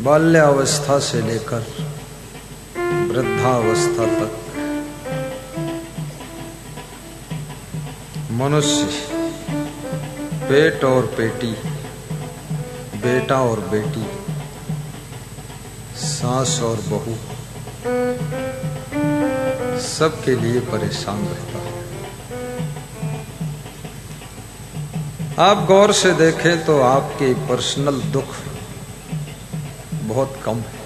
बाल्यावस्था से लेकर वृद्धावस्था तक मनुष्य पेट और पेटी, बेटा और बेटी, सास और बहू सबके लिए परेशान रहता है। आप गौर से देखें तो आपके पर्सनल दुख बहुत कम है,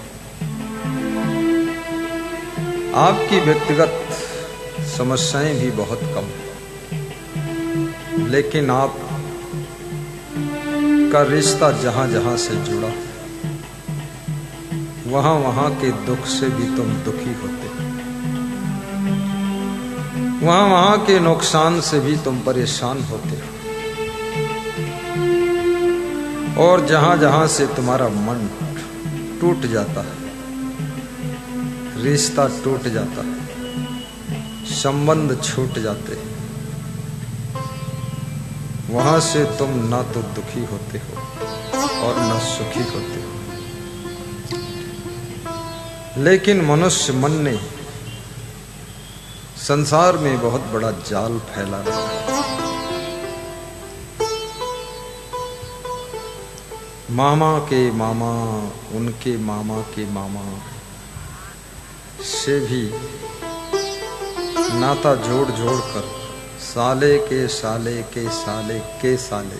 आपकी व्यक्तिगत समस्याएं भी बहुत कम है, लेकिन आप का रिश्ता जहां जहां से जुड़ा वहां वहां के दुख से भी तुम दुखी होते हो, वहां वहां के नुकसान से भी तुम परेशान होते हो, और जहां जहां से तुम्हारा मन टूट जाता है, रिश्ता टूट जाता है, संबंध छूट जाते हैं, वहां से तुम ना तो दुखी होते हो और न सुखी होते हो। लेकिन मनुष्य मन ने संसार में बहुत बड़ा जाल फैला रखा है। मामा के मामा, उनके मामा के मामा से भी नाता जोड़ जोड़ कर साले के साले के साले के साले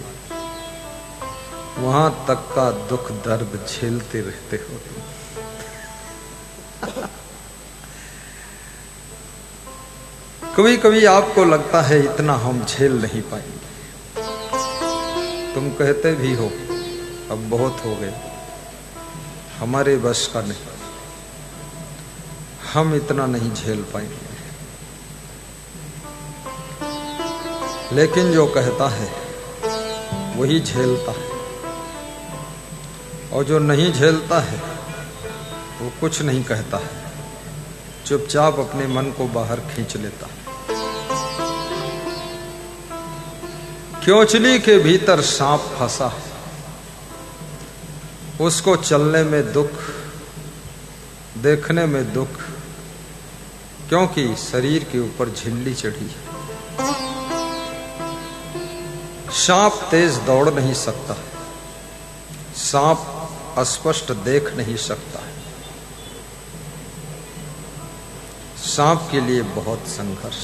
वहां तक का दुख दर्द झेलते रहते हो। कभी कभी आपको लगता है इतना हम झेल नहीं पाएंगे, तुम कहते भी हो अब बहुत हो गए, हमारे बस का नहीं, हम इतना नहीं झेल पाएंगे। लेकिन जो कहता है वही झेलता है, और जो नहीं झेलता है वो कुछ नहीं कहता है, चुपचाप अपने मन को बाहर खींच लेता है। क्योंचली के भीतर सांप फंसा है, उसको चलने में दुख, देखने में दुख, क्योंकि शरीर के ऊपर झिल्ली चढ़ी है। सांप तेज दौड़ नहीं सकता, सांप अस्पष्ट देख नहीं सकता है, सांप के लिए बहुत संघर्ष।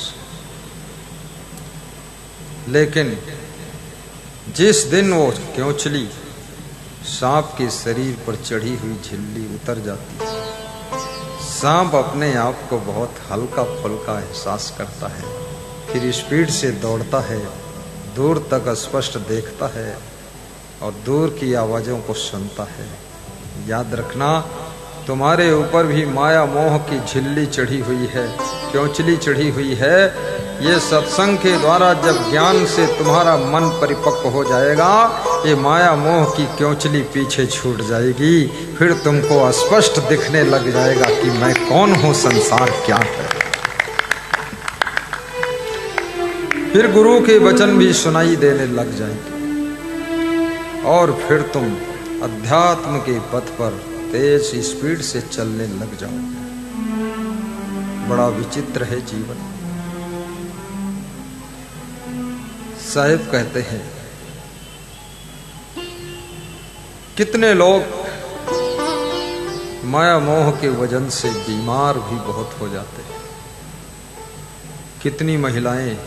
लेकिन जिस दिन वो क्योंचली सांप के शरीर पर चढ़ी हुई झिल्ली उतर जाती है, सांप अपने आप को बहुत हल्का फुल्का एहसास करता है, फिर स्पीड से दौड़ता है, दूर तक स्पष्ट देखता है और दूर की आवाजों को सुनता है। याद रखना, तुम्हारे ऊपर भी माया मोह की झिल्ली चढ़ी हुई है, क्योंचली चढ़ी हुई है। ये सत्संग के द्वारा जब ज्ञान से तुम्हारा मन परिपक्व हो जाएगा, ये माया मोह की क्योंचली पीछे छूट जाएगी, फिर तुमको स्पष्ट दिखने लग जाएगा कि मैं कौन हूं, संसार क्या है। फिर गुरु के वचन भी सुनाई देने लग जाएंगे और फिर तुम अध्यात्म के पथ पर तेज स्पीड से चलने लग जाओगे। बड़ा विचित्र है जीवन। साहिब कहते हैं, कितने लोग माया मोह के वजन से बीमार भी बहुत हो जाते हैं, कितनी महिलाएं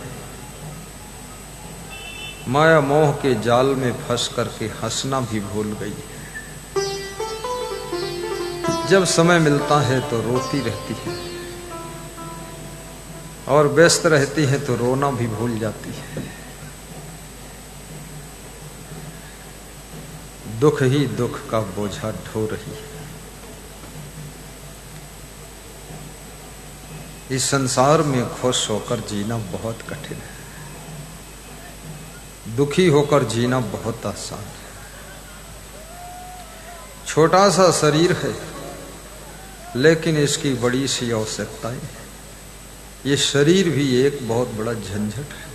माया मोह के जाल में फंस करके हंसना भी भूल गई है। जब समय मिलता है तो रोती रहती है और व्यस्त रहती है तो रोना भी भूल जाती है। दुख ही दुख का बोझा ढो रही है। इस संसार में खुश होकर जीना बहुत कठिन है, दुखी होकर जीना बहुत आसान है। छोटा सा शरीर है लेकिन इसकी बड़ी सी आवश्यकताएं हैं। ये शरीर भी एक बहुत बड़ा झंझट है,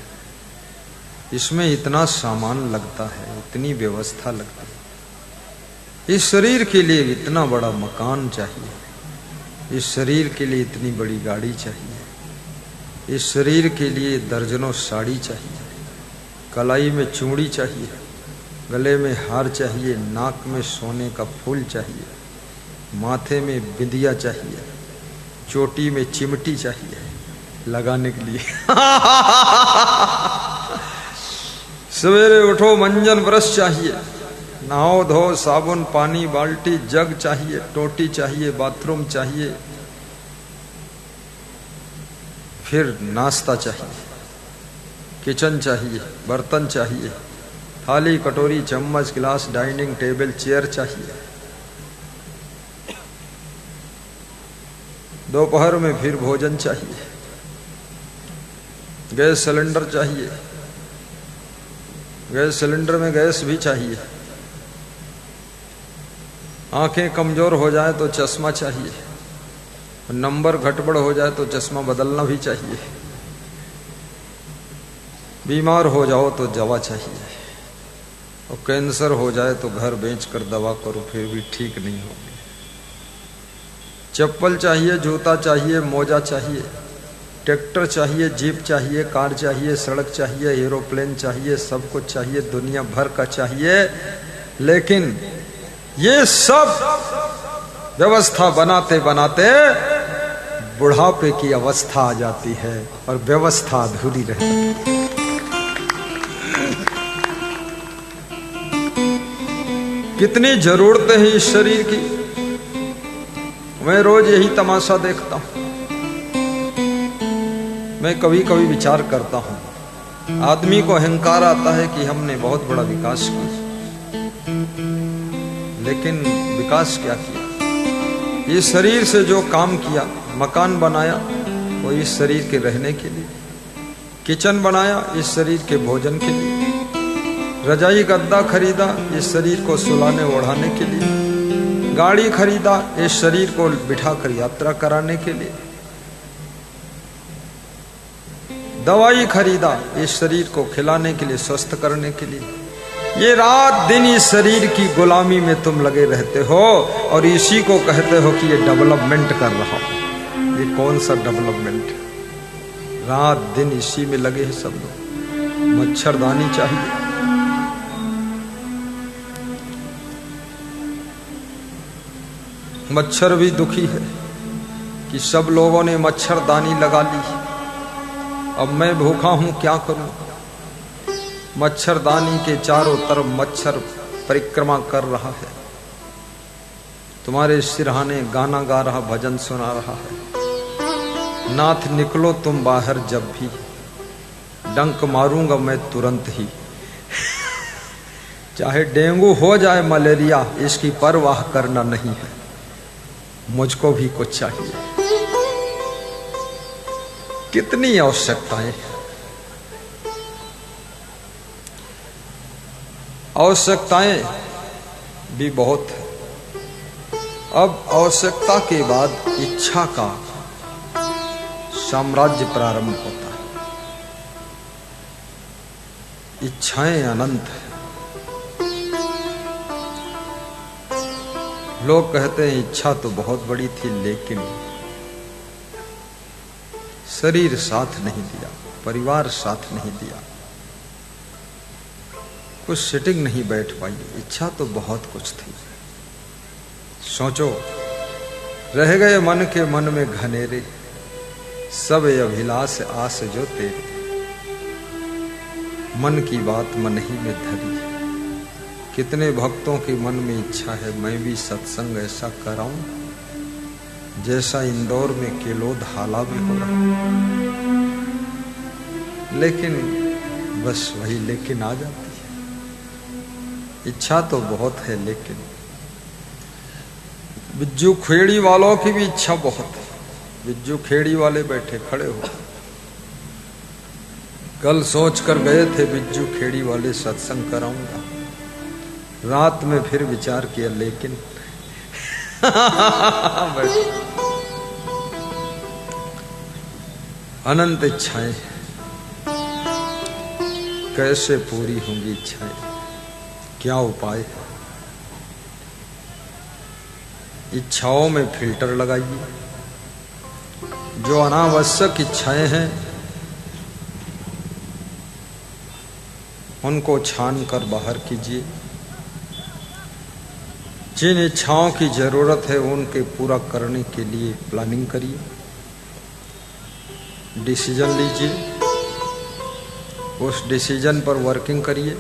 इसमें इतना सामान लगता है, इतनी व्यवस्था लगती है। इस शरीर के लिए इतना बड़ा मकान चाहिए, इस शरीर के लिए इतनी बड़ी गाड़ी चाहिए, इस शरीर के लिए दर्जनों साड़ी चाहिए, कलाई में चूड़ी चाहिए, गले में हार चाहिए, नाक में सोने का फूल चाहिए, माथे में बिंदिया चाहिए, चोटी में चिमटी चाहिए लगाने के लिए। सवेरे उठो मंजन ब्रश चाहिए, नहाओ धो साबुन पानी बाल्टी जग चाहिए, टोटी चाहिए, बाथरूम चाहिए, फिर नाश्ता चाहिए, किचन चाहिए, बर्तन चाहिए, थाली कटोरी चम्मच गिलास डाइनिंग टेबल चेयर चाहिए, दोपहर में फिर भोजन चाहिए, गैस सिलेंडर चाहिए, गैस सिलेंडर में गैस भी चाहिए, आंखें कमजोर हो जाए तो चश्मा चाहिए, नंबर गड़बड़ हो जाए तो चश्मा बदलना भी चाहिए, बीमार हो जाओ तो दवा चाहिए, और कैंसर हो जाए तो घर बेचकर दवा करो फिर भी ठीक नहीं होगी। चप्पल चाहिए, जूता चाहिए, मोजा चाहिए, ट्रैक्टर चाहिए, जीप चाहिए, कार चाहिए, सड़क चाहिए, एरोप्लेन चाहिए, सब कुछ चाहिए, दुनिया भर का चाहिए। लेकिन ये सब व्यवस्था बनाते बनाते बुढ़ापे की अवस्था आ जाती है और व्यवस्था अधूरी रहती है। कितनी जरूरतें हैं इस शरीर की। मैं रोज यही तमाशा देखता हूं। मैं कभी कभी विचार करता हूं, आदमी को अहंकार आता है कि हमने बहुत बड़ा विकास किया, लेकिन विकास क्या किया? इस शरीर से जो काम किया, मकान बनाया वो इस शरीर के रहने के लिए, किचन बनाया इस शरीर के भोजन के लिए, रजाई गद्दा खरीदा इस शरीर को सुलाने ओढ़ाने के लिए, गाड़ी खरीदा इस शरीर को बिठाकर यात्रा कराने के लिए, दवाई खरीदा इस शरीर को खिलाने के लिए, स्वस्थ करने के लिए। ये रात दिन इस शरीर की गुलामी में तुम लगे रहते हो और इसी को कहते हो कि ये डेवलपमेंट कर रहा हूं। ये कौन सा डेवलपमेंट? रात दिन इसी में लगे हैं सब लोग। मच्छरदानी चाहिए, मच्छर भी दुखी है कि सब लोगों ने मच्छरदानी लगा ली, अब मैं भूखा हूं क्या करूं? मच्छरदानी के चारों तरफ मच्छर परिक्रमा कर रहा है, तुम्हारे सिरहाने गाना गा रहा, भजन सुना रहा है। नाथ निकलो तुम बाहर जब भी, डंक मारूंगा मैं तुरंत ही। चाहे डेंगू हो जाए मलेरिया, इसकी परवाह करना नहीं है, मुझको भी कुछ चाहिए। कितनी आवश्यकताएं, आवश्यकताएं भी बहुत है। अब आवश्यकता के बाद इच्छा का साम्राज्य प्रारंभ होता है। इच्छाएं अनंत है। लोग कहते हैं इच्छा तो बहुत बड़ी थी, लेकिन शरीर साथ नहीं दिया, परिवार साथ नहीं दिया, कुछ सिटिंग नहीं बैठ पाई। इच्छा तो बहुत कुछ थी। सोचो, रह गए मन के मन में घनेरे, सब अभिलाष आस जो तेरे, मन की बात मन ही में धरी। कितने भक्तों के मन में इच्छा है मैं भी सत्संग ऐसा कराऊं जैसा इंदौर में केलोद हाला में हो रहा, लेकिन बस वही लेकिन आ जाती है। इच्छा तो बहुत है, लेकिन बिज्जू खेड़ी वालों की भी इच्छा बहुत है। बिज्जू खेड़ी वाले बैठे खड़े हो, कल सोच कर गए थे बिज्जू खेड़ी वाले सत्संग कराऊंगा, रात में फिर विचार किया लेकिन अनंत इच्छाएं, कैसे पूरी होंगी इच्छाएं? क्या उपाय है? इच्छाओं में फिल्टर लगाइए। जो अनावश्यक इच्छाएं हैं उनको छान कर बाहर कीजिए। जिन इच्छाओं की जरूरत है उनके पूरा करने के लिए प्लानिंग करिए, डिसीजन लीजिए, उस डिसीजन पर वर्किंग करिए,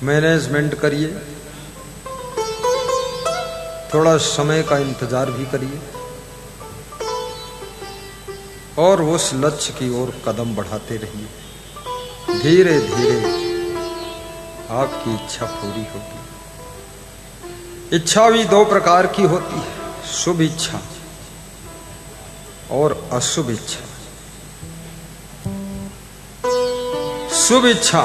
मैनेजमेंट करिए, थोड़ा समय का इंतजार भी करिए और उस लक्ष्य की ओर कदम बढ़ाते रहिए। धीरे धीरे आपकी इच्छा पूरी होगी। इच्छा भी दो प्रकार की होती है, शुभ इच्छा और अशुभ इच्छा। शुभ इच्छा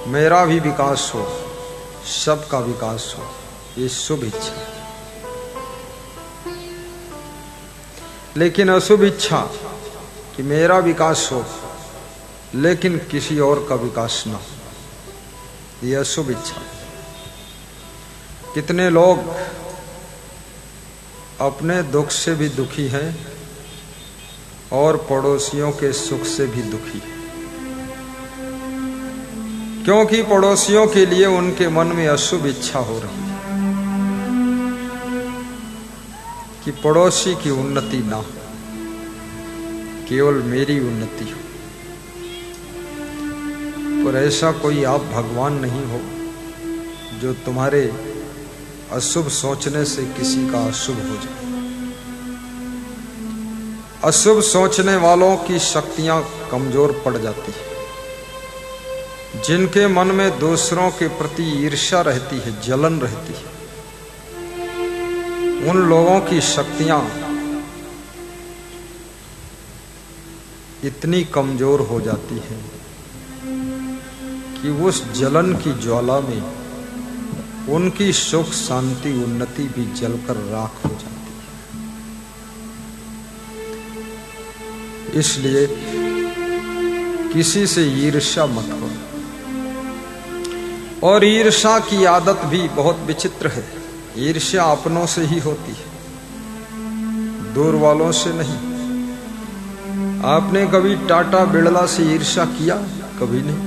मेरा भी विकास हो, सबका विकास हो, ये शुभ इच्छा। लेकिन अशुभ इच्छा कि मेरा विकास हो लेकिन किसी और का विकास ना हो, ये अशुभ इच्छा। कितने लोग अपने दुख से भी दुखी हैं और पड़ोसियों के सुख से भी दुखी, क्योंकि पड़ोसियों के लिए उनके मन में अशुभ इच्छा हो रही है कि पड़ोसी की उन्नति ना हो, केवल मेरी उन्नति हो। पर ऐसा कोई आप भगवान नहीं हो जो तुम्हारे अशुभ सोचने से किसी का अशुभ हो जाए। अशुभ सोचने वालों की शक्तियां कमजोर पड़ जाती है। जिनके मन में दूसरों के प्रति ईर्ष्या रहती है, जलन रहती है, उन लोगों की शक्तियां इतनी कमजोर हो जाती हैं कि उस जलन की ज्वाला में उनकी सुख शांति उन्नति भी जलकर राख हो जाती है। इसलिए किसी से ईर्ष्या मत करो। और ईर्ष्या की आदत भी बहुत विचित्र है। ईर्ष्या अपनों से ही होती है, दूर वालों से नहीं। आपने कभी टाटा बिड़ला से ईर्ष्या किया? कभी नहीं।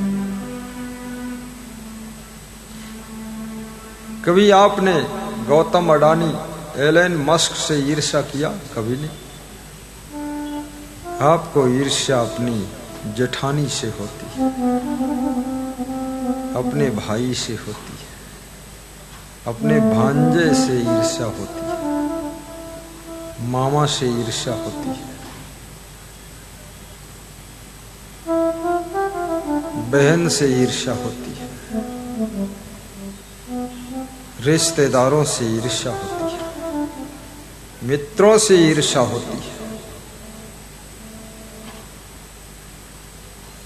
कभी आपने गौतम अडानी, एलन मस्क से ईर्ष्या किया? कभी नहीं। आपको ईर्ष्या अपनी जेठानी से होती है, अपने भाई से होती है, अपने भांजे से ईर्ष्या होती है, मामा से ईर्ष्या होती है, बहन से ईर्ष्या होती है, रिश्तेदारों से ईर्ष्या होती है, मित्रों से ईर्ष्या होती है।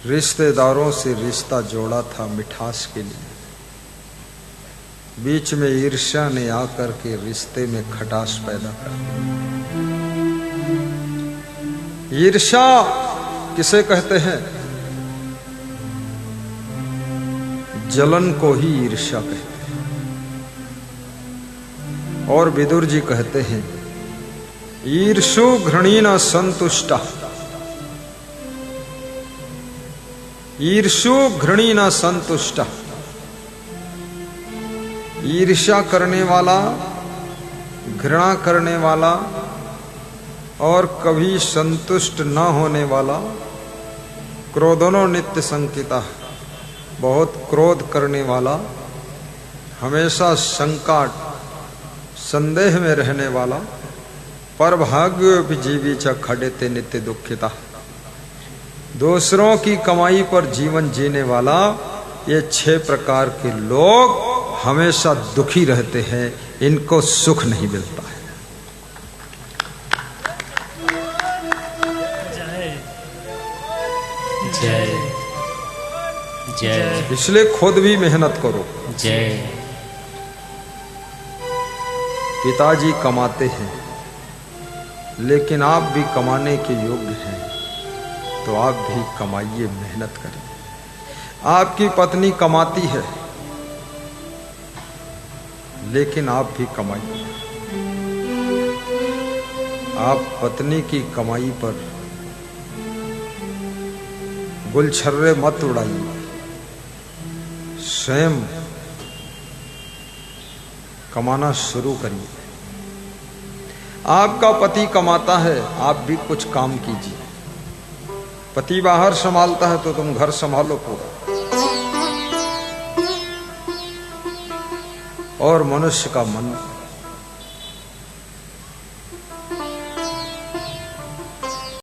रिश्तेदारों से रिश्ता जोड़ा था मिठास के लिए, बीच में ईर्ष्या ने आकर के रिश्ते में खटास पैदा कर दी। ईर्ष्या किसे कहते हैं? जलन को ही ईर्ष्या कहते हैं। और विदुर जी कहते हैं, ईर्षु घृणीन संतुष्टा, ईर्षु घृणीन संतुष्टा। ईर्ष्या करने वाला, घृणा करने वाला और कभी संतुष्ट न होने वाला, क्रोधनो नित्य संकिता, बहुत क्रोध करने वाला, हमेशा शंका संदेह में रहने वाला, पर भाग्योपि जीवी च खडेते नित्य दुखिता। दूसरों की कमाई पर जीवन जीने वाला, ये 6 प्रकार के लोग हमेशा दुखी रहते हैं, इनको सुख नहीं मिलता है। जय जय। इसलिए खुद भी मेहनत करो। जय। पिताजी कमाते हैं, लेकिन आप भी कमाने के योग्य हैं, तो आप भी कमाइए, मेहनत करिए। आपकी पत्नी कमाती है, लेकिन आप भी कमाइए। आप पत्नी की कमाई पर गुलछर्रे मत उड़ाइए, स्वयं कमाना शुरू करिए। आपका पति कमाता है, आप भी कुछ काम कीजिए। पति बाहर संभालता है तो तुम घर संभालो पूरा। और मनुष्य का मन